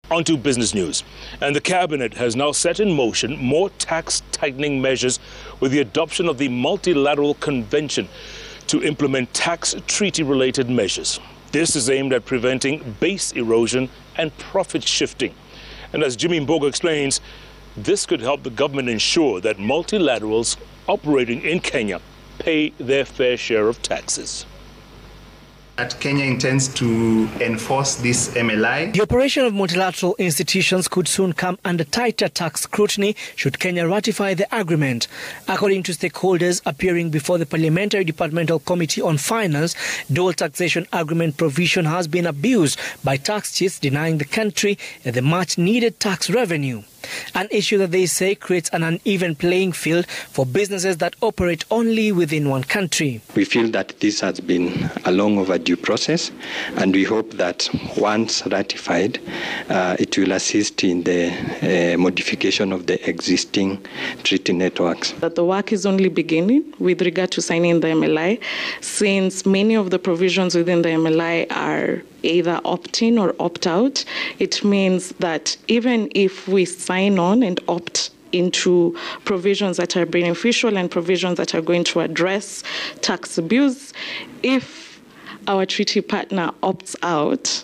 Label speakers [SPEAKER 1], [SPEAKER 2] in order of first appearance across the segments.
[SPEAKER 1] Onto business news. And the cabinet has now set in motion more tax tightening measures with the adoption of the multilateral convention to implement tax treaty-related measures. This is aimed at preventing base erosion and profit shifting. And as Jimmy Mbogo explains, this could help the government ensure that multilaterals operating in Kenya pay their fair share of taxes.
[SPEAKER 2] That Kenya intends to enforce this MLI.
[SPEAKER 3] The operation of multilateral institutions could soon come under tighter tax scrutiny should Kenya ratify the agreement. According to stakeholders appearing before the Parliamentary Departmental Committee on Finance, dual taxation agreement provision has been abused by tax chiefs, denying the country the much-needed tax revenue. An issue that they say creates an uneven playing field for businesses that operate only within one country.
[SPEAKER 4] We feel that this has been a long overdue process, and we hope that once ratified, it will assist in the modification of the existing treaty networks.
[SPEAKER 5] That the work is only beginning with regard to signing the MLI, since many of the provisions within the MLI are either opt-in or opt-out. It means that even if we sign on and opt into provisions that are beneficial and provisions that are going to address tax abuse, if our treaty partner opts out,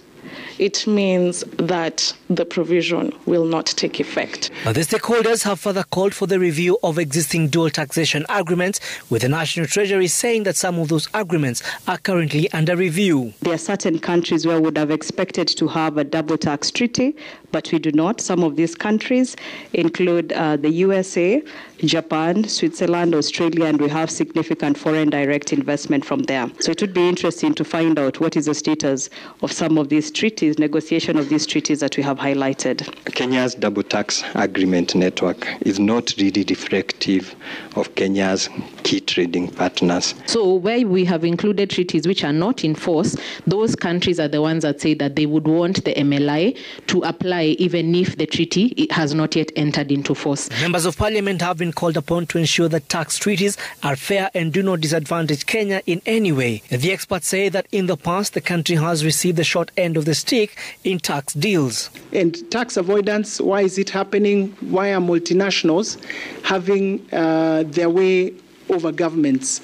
[SPEAKER 5] it means that the provision will not take effect.
[SPEAKER 3] The stakeholders have further called for the review of existing dual taxation agreements, with the National Treasury saying that some of those agreements are currently under review.
[SPEAKER 6] There are certain countries where we would have expected to have a double tax treaty, but we do not. Some of these countries include the USA, Japan, Switzerland, Australia, and we have significant foreign direct investment from there. So it would be interesting to find out what is the status of some of these treaties, negotiation of these treaties that we have highlighted.
[SPEAKER 4] Kenya's double tax agreement network is not really reflective of Kenya's key trading partners.
[SPEAKER 7] So where we have included treaties which are not in force, those countries are the ones that say that they would want the MLI to apply even if the treaty has not yet entered into force.
[SPEAKER 3] Members of Parliament have been called upon to ensure that tax treaties are fair and do not disadvantage Kenya in any way. The experts say that in the past, the country has received the short end of the stick in tax deals.
[SPEAKER 8] And tax avoidance, why is it happening? Why are multinationals having their way over governments?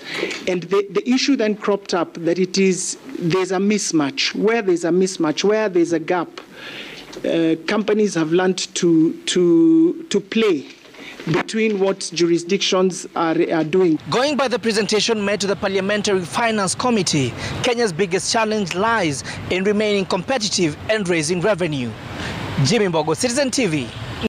[SPEAKER 8] And the issue then cropped up that there's a mismatch. Where there's a mismatch, where there's a gap, companies have learned to play between what jurisdictions are doing.
[SPEAKER 3] Going by the presentation made to the Parliamentary Finance Committee, Kenya's biggest challenge lies in remaining competitive and raising revenue. Jimmy Mbogo, Citizen TV.